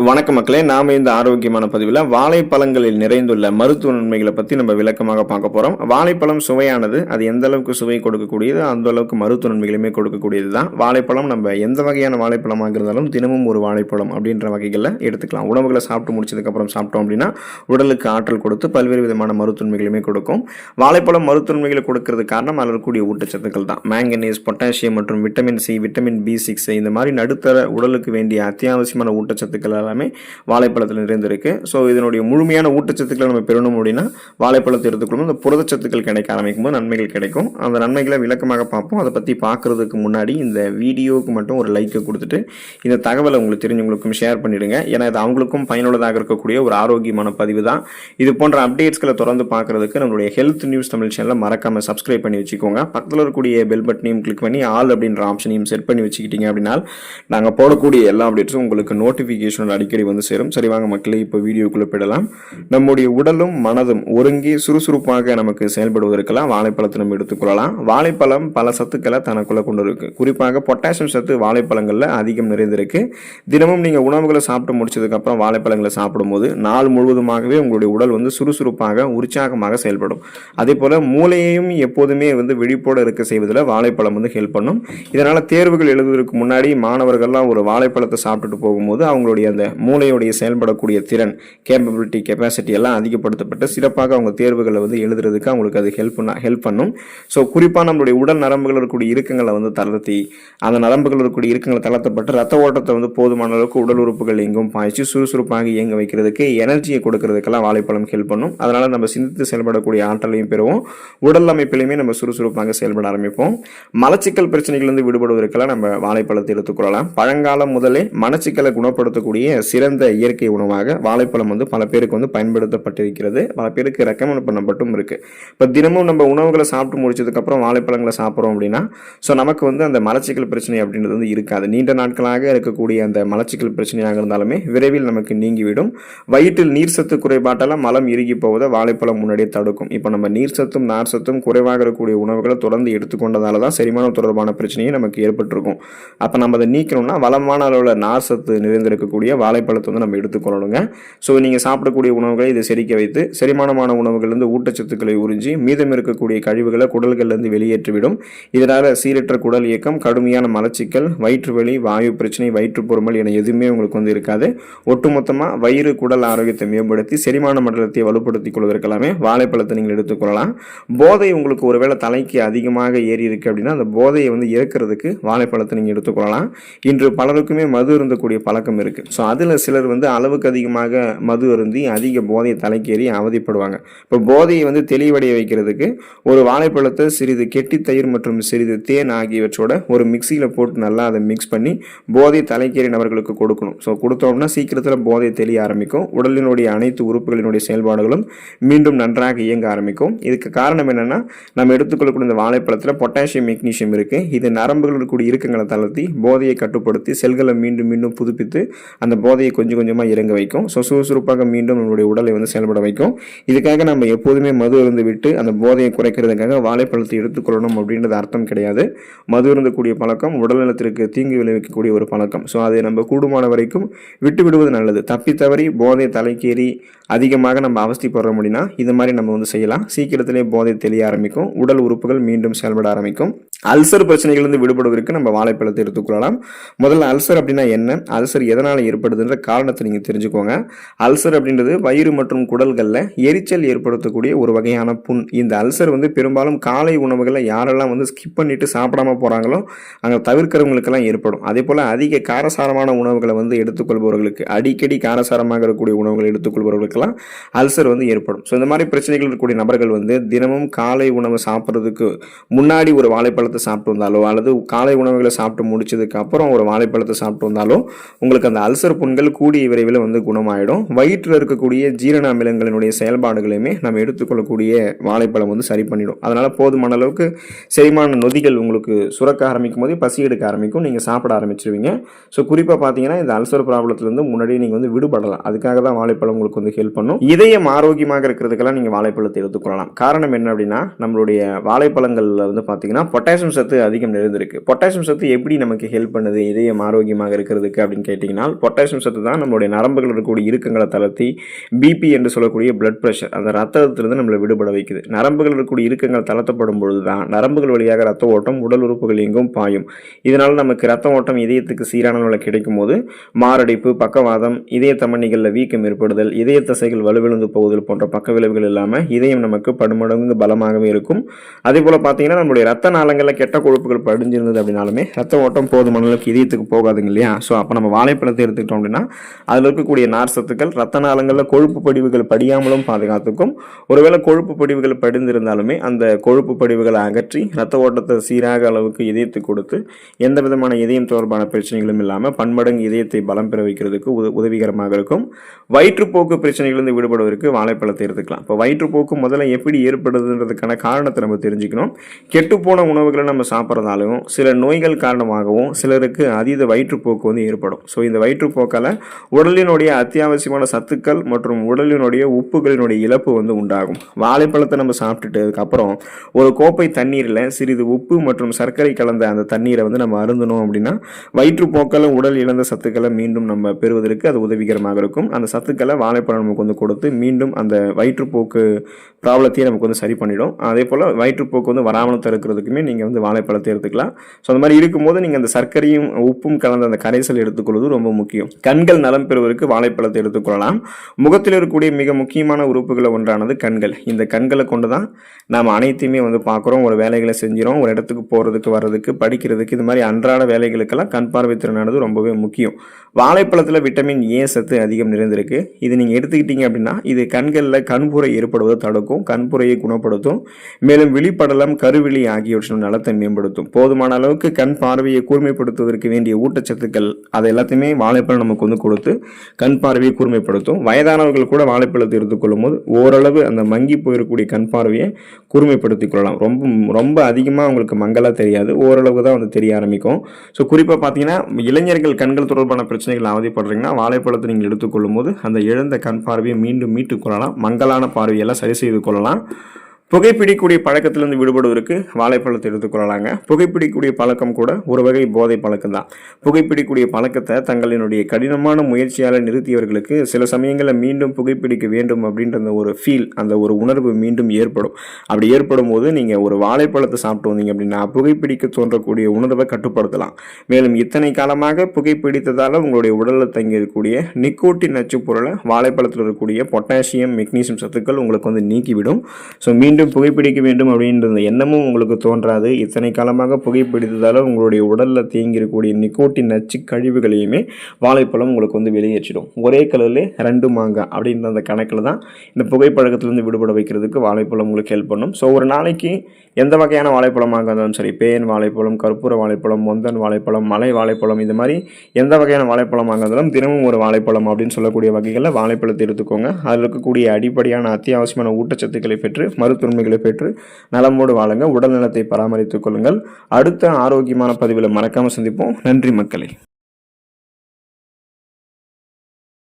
வணக்க மக்களே, நாம இந்த ஆரோக்கியமான பதிவில் வாழைப்பழங்களில் நிறைந்துள்ள மருத்துவ நன்மைகளை பற்றி நம்ம விளக்கமாக பார்க்க போகிறோம். வாழைப்பழம் சுவையானது, அது எந்த அளவுக்கு சுவை கொடுக்கக்கூடியது அந்த அளவுக்கு மருத்துவ நன்மைகளுமே கொடுக்கக்கூடியது தான். வாழைப்பழம் நம்ம எந்த வகையான வாழைப்பழமாக இருந்தாலும் தினமும் ஒரு வாழைப்பழம் அப்படின்ற வகைகளில் எடுத்துக்கலாம். உணவுகளை சாப்பிட்டு முடிச்சதுக்கப்புறம் சாப்பிட்டோம் அப்படின்னா உடலுக்கு ஆற்றல் கொடுத்து பல்வேறு விதமான மருத்துவ நன்மைகளுமே கொடுக்கும். வாழைப்பழம் மருத்துவ நன்மைகளை கொடுக்கறது காரணம் அதில் இருக்கக்கூடிய ஊட்டச்சத்துக்கள் தான். மேங்கனீஸ், பொட்டாசியம் மற்றும் விட்டமின் சி, விட்டமின் B6 இந்த மாதிரி நடுத்தர உடலுக்கு வேண்டிய அத்தியாவசியமான ஊட்டச்சத்துக்கள் எல்லாமே வாழைப்பழத்தில் நிறைந்திருக்கு. ஸோ இதனுடைய முழுமையான ஊட்டச்சத்துக்களை நம்ம பெறணும் அப்படின்னா வாழைப்பழத்தை எடுத்துக்கொள்ளும் இந்த புரதச்சத்துக்கள் கிடைக்க ஆரம்பிக்கும் போது நன்மைகள் கிடைக்கும். அந்த நன்மைகளை விளக்கமாக பார்ப்போம். அதை பற்றி பார்க்கறதுக்கு முன்னாடி இந்த வீடியோவுக்கு மட்டும் ஒரு லைக்கை கொடுத்துட்டு இந்த தகவலை உங்களுக்கு தெரிஞ்சவங்களுக்கும் ஷேர் பண்ணிடுங்க. ஏன்னா இது அவங்களுக்கும் பயனுள்ளதாக இருக்கக்கூடிய ஒரு ஆரோக்கியமான பதிவு தான். இது போன்ற அப்டேட்ஸ்களை தொடர்ந்து பார்க்கறதுக்கு நம்மளுடைய ஹெல்த் நியூஸ் தமிழ் சேனலை மறக்காம சப்ஸ்கிரைப் பண்ணி வச்சுக்கோங்க. பக்கத்தில் இருக்கக்கூடிய பெல் பட்டனையும் கிளிக் பண்ணி ஆல் அப்படின்ற ஆப்ஷனையும் செட் பண்ணி வச்சுக்கிட்டீங்க அப்படின்னா நாங்கள் போடக்கூடிய எல்லா அப்டேட்ஸும் உங்களுக்கு நோட்டிஃபிகேஷன் அடிக்கடி வந்து சேரும். சரி வாங்க மக்களே, இப்போ வீடியோக்குள்ள போயிடலாம். நம்முடைய உடலும் மனதும் ஒருங்கி சுறுசுறுப்பாக நமக்கு செயல்படுவதற்கெல்லாம் வாழைப்பழத்தை நம்ம எடுத்துக்கொள்ளலாம். வாழைப்பழம் பல சத்துக்களை தனக்குள்ள கொண்டு இருக்கு. குறிப்பாக பொட்டாசியம் சத்து வாழைப்பழங்கள்ல அதிகம் நிறைந்திருக்கு. தினமும் நீங்க உணவுகளை சாப்பிட்டு முடிச்சதுக்கு அப்புறம் வாழைப்பழங்களை சாப்பிடும்போது நாள் முழுவதுமாகவே உங்களுடைய உடல் வந்து சுறுசுறுப்பாக உற்சாகமாக செயல்படும். அதே போல மூளையையும் எப்போதுமே வந்து விழிப்போடு இருக்க செய்வதில் வாழைப்பழம் வந்து ஹெல்ப் பண்ணும். இதனால தேர்வுகள் எழுதுவதற்கு முன்னாடி மாணவர்கள்லாம் ஒரு வாழைப்பழத்தை சாப்பிட்டுட்டு போகும்போது அவங்களுடைய அந்த மூளையுடைய செயல்படக்கூடிய திறன், கேப்பபிலிட்டி, கெப்பாசிட்டி எல்லாம் அதிகப்படுத்தப்பட்டு சிறப்பாக அவங்க தேர்வுகளை வந்து எழுதுறதுக்கு அவங்களுக்கு அது ஹெல்ப் பண்ணும். ஸோ குறிப்பாக நம்மளுடைய உடல் நரம்புகள் இருக்கக்கூடிய இறுக்கங்களை வந்து தளர்த்தி அந்த நரம்புகள் இருக்கக்கூடிய இறுக்கங்களை தளர்த்தப்பட்டு ரத்த ஓட்டத்தை வந்து போதுமான அளவுக்கு உடல் உறுப்புகள் எங்கும் பாய்ச்சி சுறுசுறுப்பாக இயங்க வைக்கிறதுக்கு, எனர்ஜியை கொடுக்கறதுக்கெல்லாம் வாழைப்பழம் ஹெல்ப் பண்ணும். அதனால நம்ம சிந்தித்து செயல்படக்கூடிய ஆற்றலையும் பெறுவோம். உடல் அமைப்பிலையுமே நம்ம சுறுசுறுப்பாக செயல்பட ஆரம்பிப்போம். மலச்சிக்கல் பிரச்சனைகளிலிருந்து விடுபடுவதற்கெல்லாம் நம்ம வாழைப்பழத்தை எடுத்துக்கொள்ளலாம். பழங்காலம் முதலே மலச்சிக்கலை குணப்படுத்தக்கூடிய சிறந்த இயற்கை உணவாக வாழைப்பழம் வந்து பல பேருக்கு வந்து பயன்படுத்தப்பட்டிருக்கிறது. பல பேருக்கு ரெக்கமெண்ட் பண்ணப்பட்டும் இருக்கு. இப்போ தினமும் நம்ம உணவுகளை சாப்பிட்டு முடிச்சதுக்கு அப்புறம் வாழைப்பழங்களை சாப்பிட்றோம் அப்படின்னா ஸோ நமக்கு வந்து அந்த மலச்சிக்கல் பிரச்சனை அப்படின்றது வந்து இருக்காது. நீண்ட நாட்களாக இருக்கக்கூடிய அந்த மலச்சிக்கல் பிரச்சனையாக இருந்தாலுமே விரைவில் நமக்கு நீங்கிவிடும். வயிற்றில் நீர் சத்து குறைபாட்டெல்லாம் மலம் இறுகி போவதை வாழைப்பழம் முன்னாடியே தடுக்கும். இப்போ நம்ம நீர் சத்தும் நார் சத்தும் குறைவாக இருக்கக்கூடிய உணவுகளை தொடர்ந்து எடுத்துக்கொண்டதால தான் செரிமானம் தொடர்பான பிரச்சனையும் நமக்கு ஏற்பட்டிருக்கும். அப்போ நம்ம அதை நீக்கணும்னா வளமான அளவில் நார் சத்து நிறைந்திருக்கக்கூடிய வாழைப்பழத்தை வந்து நம்ம எடுத்துக்கொள்ளணுங்க. ஸோ நீங்கள் சாப்பிடக்கூடிய உணவுகளை இதை செரிக்க வைத்து செரிமானமான உணவுகளிலிருந்து ஊட்டச்சத்துக்களை உறிஞ்சி மீதம் இருக்கக்கூடிய கழிவுகளை குடல்களிலிருந்து வெளியேற்றிவிடும். இதனால் சீரற்ற குடல் இயக்கம், கடுமையான மலச்சிக்கல், வயிற்று வலி, வாயு பிரச்சனை, வயிற்றுப்பொருமல் என எதுவுமே உங்களுக்கு வந்து இருக்காது. ஒட்டுமொத்தமாக வயிறு குடல் ஆரோக்கியத்தை மேம்படுத்தி செரிமான மண்டலத்தை வலுப்படுத்திக் கொள்வதற்கெல்லாமே வாழைப்பழத்தை நீங்கள் எடுத்துக்கொள்ளலாம். போதை உங்களுக்கு ஒருவேளை தலைக்கு அதிகமாக ஏறி இருக்கு அப்படின்னா அந்த போதையை வந்து இறக்கிறதுக்கு வாழைப்பழத்தை நீங்கள் எடுத்துக்கொள்ளலாம். இன்று பலருக்குமே மது இருந்தக்கூடிய பழக்கம் இருக்கு. ஸோ அதில் சிலர் வந்து அளவுக்கு அதிகமாக மது அருந்தி அதிக போதையை தலைக்கேறி அவதிப்படுவாங்க. இப்போ போதையை வந்து தெளிவடைய வைக்கிறதுக்கு ஒரு வாழைப்பழத்தை சிறிது கெட்டி தயிர் மற்றும் சிறிது தேன் ஆகியவற்றோட ஒரு மிக்சியில் போட்டு நல்லா அதை மிக்ஸ் பண்ணி போதை தலைக்கேறி நபர்களுக்கு கொடுக்கணும். ஸோ கொடுத்தோம்னா சீக்கிரத்தில் போதை தெளிய ஆரம்பிக்கும். உடலினுடைய அனைத்து உறுப்புகளினுடைய செயல்பாடுகளும் மீண்டும் நன்றாக இயங்க ஆரம்பிக்கும். இதுக்கு காரணம் என்னன்னா நம்ம எடுத்துக்கொள்ளக்கூடிய இந்த வாழைப்பழத்தில் பொட்டாசியம், மெக்னீசியம் இருக்கு. இது நரம்புகள் கூடிய இறுக்கங்களை தளர்த்தி போதையை கட்டுப்படுத்தி செல்களை மீண்டும் மீண்டும் புதுப்பித்து அந்த போதையை கொஞ்சம் கொஞ்சமாக இறங்க வைக்கும். ஸோ சுறுசுறுப்பாக மீண்டும் நம்மளுடைய உடலை வந்து செயல்பட வைக்கும். இதுக்காக நம்ம எப்போதுமே மது இருந்து விட்டு அந்த போதையை குறைக்கிறதுக்காக வாழைப்பழத்தை எடுத்துக்கொள்ளணும் அப்படின்றது அர்த்தம் கிடையாது. மது இருந்தக்கூடிய பழக்கம் உடல்நலத்திற்கு தீங்கு விளைவிக்கக்கூடிய ஒரு பழக்கம். ஸோ அதை நம்ம கூடுமான வரைக்கும் விட்டு விடுவது நல்லது. தப்பி தவறி போதை தலைக்கேறி அதிகமாக நம்ம அவஸ்தைப்படுற முடியும்னா இது மாதிரி நம்ம வந்து செய்யலாம். சீக்கிரத்திலே போதை தெளிய ஆரம்பிக்கும். உடல் உறுப்புகள் மீண்டும் செயல்பட ஆரம்பிக்கும். அல்சர் பிரச்சனைகளிலிருந்து விடுபடுவதற்கு நம்ம வாழைப்பழத்தை எடுத்துக்கொள்ளலாம். முதல்ல அல்சர் அப்படின்னா என்ன, அல்சர் எதனால் ஏற்படுதுன்ற காரணத்தை நீங்கள் தெரிஞ்சுக்கோங்க. அல்சர் அப்படின்றது வயிறு மற்றும் குடல்களில் எரிச்சல் ஏற்படுத்தக்கூடிய ஒரு வகையான புண். இந்த அல்சர் வந்து பெரும்பாலும் காலை உணவுகளை யாரெல்லாம் வந்து ஸ்கிப் பண்ணிட்டு சாப்பிடாம போகிறாங்களோ அங்கே தவிர்க்கிறவங்களுக்கெல்லாம் ஏற்படும். அதே போல் அதிக காரசாரமான உணவுகளை வந்து எடுத்துக்கொள்பவர்களுக்கு, அடிக்கடி காரசாரமாக இருக்கக்கூடிய உணவுகளை எடுத்துக்கொள்பவர்களுக்கெல்லாம் அல்சர் வந்து ஏற்படும். ஸோ இந்த மாதிரி பிரச்சனைகள் இருக்கக்கூடிய நபர்கள் வந்து தினமும் காலை உணவு சாப்பிட்றதுக்கு முன்னாடி ஒரு வாழைப்பழத்தை சாப்பிட்டு வந்தாலோ அல்லது காலை உணவுகளை சாப்பிட்டு முடிச்சதுக்கு அப்புறம் ஒரு வாழைப்பழத்தை சாப்பிட்டு வந்தாலோ உங்களுக்கு அந்த அல்சர் புண்கள் கூடிய விரைவில் வந்து குணமாயிடும். வயிற்றில் இருக்கக்கூடிய ஜீரண அமிலங்களினுடைய செயல்பாடுகளையுமே நம்ம எடுத்துக்கொள்ளக்கூடிய வாழைப்பழம் வந்து சரி பண்ணிடும். அதனால போதுமான அளவுக்கு செரிமான நொதிகள் உங்களுக்கு சுரக்க ஆரம்பிக்கும் போது பசி எடுக்க ஆரம்பிக்கும், நீங்கள் சாப்பிட ஆரம்பிச்சிருவீங்க. ஸோ குறிப்பாக பார்த்தீங்கன்னா இந்த அல்சர் ப்ராப்ளத்திலிருந்து முன்னாடியே நீங்கள் வந்து விடுபடலாம். அதுக்காக தான் வாழைப்பழம் உங்களுக்கு வந்து ஹெல்ப் ஹெல்ப் பண்ணும். இதயம் ஆரோக்கியமாக இருக்கிறதுக்கெல்லாம் நீங்கள் வாழைப்பழத்தை எடுத்துக்கொள்ளலாம். காரணம் என்ன அப்படின்னா, நம்மளுடைய வாழைப்பழங்களில் வந்து பார்த்தீங்கன்னா பொட்டாசியம் சத்து அதிகம் நிறைந்திருக்கு. பொட்டாசியம் சத்து எப்படி நமக்கு ஹெல்ப் பண்ணுது இதயம் ஆரோக்கியமாக இருக்கிறதுக்கு அப்படின்னு கேட்டிங்கன்னா, பொட்டாசியம் சத்து தான் நம்மளுடைய நரம்புகள் இருக்கக்கூடிய இறுக்கங்களை தளர்த்தி பிபி என்று சொல்லக்கூடிய பிளட் ப்ரெஷர் அந்த ரத்தத்திலிருந்து நம்மளை விடுபட வைக்குது. நரம்புகள் இருக்கக்கூடிய இறுக்கங்கள் தளர்த்தப்படும் பொழுது தான் நரம்புகள் வழியாக ரத்த ஓட்டம் உடல் உறுப்புகள் எங்கும் பாயும். இதனால் நமக்கு ரத்த ஓட்டம் இதயத்துக்கு சீரான அளவில் கிடைக்கும் போது மாரடைப்பு, பக்கவாதம், இதய தமனிகளில் வீக்கம் ஏற்படுதல், இதய தசைகள் வலுவிழந்து போகுதல் போன்ற பக்க விளைவுகள் இல்லாமல் இதயம் நமக்கு படுமடங்கு பலமாகவே இருக்கும். அதே போல் பார்த்தீங்கன்னா நம்மளுடைய ரத்த நாளங்களில் கெட்ட கொழுப்புகள் படிஞ்சிருந்தது அப்படின்னாலுமே ரத்த ஓட்டம் போதுமான அளவுக்கு இதயத்துக்கு போகாதுங்க இல்லையா? ஸோ அப்போ நம்ம வாழைப்பழத்தை எடுத்துக்கிட்டோம் அப்படின்னா அதில் இருக்கக்கூடிய நார் சத்துக்கள் ரத்த நாளங்களில் கொழுப்பு படிவுகள் படியாமலும் பாதுகாத்துக்கும். ஒருவேளை கொழுப்பு படிவுகள் படிந்திருந்தாலுமே அந்த கொழுப்பு படிவுகளை அகற்றி ரத்த ஓட்டத்தை சீராக அளவுக்கு இதயத்துக்கு கொடுத்து எந்த விதமான இதயம் தொடர்பான பிரச்சனைகளும் இல்லாமல் பன்மடங்கு இதயத்தை பலம் பெற வைக்கிறதுக்கு உதவிகரமாக இருக்கும். வயிற்றுப்போக்கு பிரச்சனைகளிலிருந்து விடுபடுவதற்கு வாழைப்பழத்தை எடுத்துக்கலாம். இப்போ வயிற்றுப்போக்கு முதல்ல எப்படி ஏற்படுதுன்றதுக்கான காரணத்தை நம்ம தெரிஞ்சுக்கணும். கெட்டுப்போன உணவுகளை நம்ம சாப்பிட்றதாலும் சில நோய்கள் காரணமாகவும் சிலருக்கு அதீத வயிற்றுப்போக்கு வந்து ஏற்படும். ஸோ இந்த வயிற்றுப்போக்கால் உடலினுடைய அத்தியாவசியமான சத்துக்கள் மற்றும் உடலினுடைய உப்புகளினுடைய இழப்பு வந்து உண்டாகும். வாழைப்பழத்தை நம்ம சாப்பிட்டுட்டு அதுக்கப்புறம் ஒரு கோப்பை தண்ணீரில் சிறிது உப்பு மற்றும் சர்க்கரை கலந்த அந்த தண்ணீரை வந்து நம்ம அருந்தணும் அப்படின்னா வயிற்றுப்போக்கால் உடல் இழந்த சத்துக்களை மீண்டும் நம்ம பெறுவதற்கு அது உதவிகரமாக இருக்கும். அந்த சத்துக்களை வாழைப்பழம் நமக்கு வந்து கொடுத்து மீண்டும் அந்த வயிற்றுப்போக்கு ப்ராப்ளத்தையே நமக்கு வந்து சரி பண்ணிடும். அதே போல் வயிற்றுப்போக்கு வந்து வராமல் தடுக்கிறதுக்குமே நீங்கள் வந்து வாழைப்பழத்தை எடுத்துக்கலாம். ஸோ அந்த மாதிரி இருக்கும்போது நீங்கள் அந்த சர்க்கரையும் உப்பும் கலந்த அந்த கரைசல் எடுத்துக்கொள்வது ரொம்ப முக்கியம். கண்கள் நலம் பெறுவதற்கு வாழைப்பழத்தை எடுத்துக்கொள்ளலாம். முகத்தில் இருக்கக்கூடிய மிக முக்கியமான உறுப்புகளை ஒன்றானது கண்கள். இந்த கண்களை கொண்டு தான் நாம் அனைத்தையுமே வந்து பார்க்குறோம், ஒரு வேலைகளை செஞ்சிடும், ஒரு இடத்துக்கு போகிறதுக்கு வர்றதுக்கு படிக்கிறதுக்கு இது மாதிரி அன்றாட வேலைகளுக்கெல்லாம் கண் பார்வை திறனானது ரொம்பவே முக்கியம். வாழைப்பழத்தில் விட்டமின் ஏ சத்து அதிகம் நிறைந்திருக்கு. இது நீங்கள் எடுத்துக்கிட்டீங்க அப்படின்னா இது கண்களில் கண்புரை ஏற்படுவதை தடுக்கும், கண்புரையை குணப்படுத்தும், மேலும் விழிப்படலம், கருவிழி ஆகியவற்றின் நலத்தை மேம்படுத்தும். போதுமான அளவுக்கு கண் பார்வையை கூர்மைப்படுத்துவதற்கு வேண்டிய ஊட்டச்சத்துக்கள் அதை எல்லாத்தையுமே வாழைப்பழம் நமக்கு வந்து கொடுத்து கண் பார்வையை கூர்மைப்படுத்தும். வயதானவர்கள் கூட வாழைப்பழத்தை எடுத்துக்கொள்ளும் போது ஓரளவு அந்த மங்கி போயிருக்கக்கூடிய கண் பார்வையை கூர்மைப்படுத்திக் கொள்ளலாம். ரொம்ப அதிகமாக அவங்களுக்கு மங்கலாக தெரியாது, ஓரளவு தான் வந்து தெரிய ஆரம்பிக்கும். ஸோ குறிப்பாக பார்த்தீங்கன்னா இளைஞர்கள் கண்கள் தொடர்பான பிரச்சனைகள் அவதிப்படுறீங்கன்னா வாழைப்பழத்தை நீங்கள் எடுத்துக்கொள்ளும் போது அந்த இழந்த கண் பார்வையை மீண்டும் மீட்டுக் கொள்ளலாம், மங்கலான பார்வையெல்லாம் சரி செய்து கொள்ளலாம். புகைப்பிடிக்கூடிய பழக்கத்திலிருந்து விடுபடுவதற்கு வாழைப்பழத்தை எடுத்துக்கொள்ளலாங்க. புகைப்பிடிக்கூடிய பழக்கம் கூட ஒரு வகை போதை பழக்கம் தான். புகைப்பிடிக்கூடிய பழக்கத்தை தங்களினுடைய கடினமான முயற்சியால் நிறுத்தியவர்களுக்கு சில சமயங்களில் மீண்டும் புகைப்பிடிக்க வேண்டும் அப்படின்ற ஒரு ஃபீல், அந்த ஒரு உணர்வு மீண்டும் ஏற்படும். அப்படி ஏற்படும் போது நீங்கள் ஒரு வாழைப்பழத்தை சாப்பிட்டு வந்தீங்க அப்படின்னா புகைப்பிடிக்க தோன்றக்கூடிய உணர்வை கட்டுப்படுத்தலாம். மேலும் இத்தனை காலமாக புகைப்பிடித்ததால் உங்களுடைய உடலில் தங்கி இருக்கக்கூடிய நிக்கோட்டின் நச்சு பொருளை வாழைப்பழத்தில் இருக்கக்கூடிய பொட்டாசியம், மெக்னீசியம் சத்துக்கள் உங்களுக்கு வந்து நீக்கிவிடும். ஸோ மீண்டும் புகைப்பிடிக்க வேண்டும் அப்படின்ற எண்ணமும் உங்களுக்கு தோன்றாது. இத்தனை காலமாக புகைப்பிடித்ததால் உங்களுடைய உடலில் தேங்கியிருக்கக்கூடிய நிக்கோட்டின் நச்சு கழிவுகளையுமே வாழைப்பழம் உங்களுக்கு வந்து வெளியேற்றிடும். ஒரே கலரில் 2 மாங்காய் அப்படின்ற அந்த கணக்கில் தான் இந்த புகைப்பழக்கத்திலிருந்து விடுபட வைக்கிறதுக்கு வாழைப்பழம் உங்களுக்கு ஹெல்ப் பண்ணும். ஸோ ஒரு நாளைக்கு எந்த வகையான வாழைப்பழமாக இருந்தாலும் சரி, பேன் வாழைப்பழம், கற்பூர வாழைப்பழம், மொந்தன் வாழைப்பழம், மலை வாழைப்பழம், இது மாதிரி எந்த வகையான வாழைப்பழமாக இருந்தாலும் தினமும் ஒரு வாழைப்பழம் அப்படின்னு சொல்லக்கூடிய வகைகளில் வாழைப்பழத்தை எடுத்துக்கோங்க. அதில் இருக்கக்கூடிய அடிப்படையான அத்தியாவசியமான ஊட்டச்சத்துக்களை பெற்று மருத்துவமைகளை பெற்று நலமோடு வாழுங்க, உடல் நலத்தை பராமரித்துக் கொள்ளுங்கள். அடுத்த ஆரோக்கியமான பதிவில் மறக்காமல் சந்திப்போம். நன்றி மக்களே.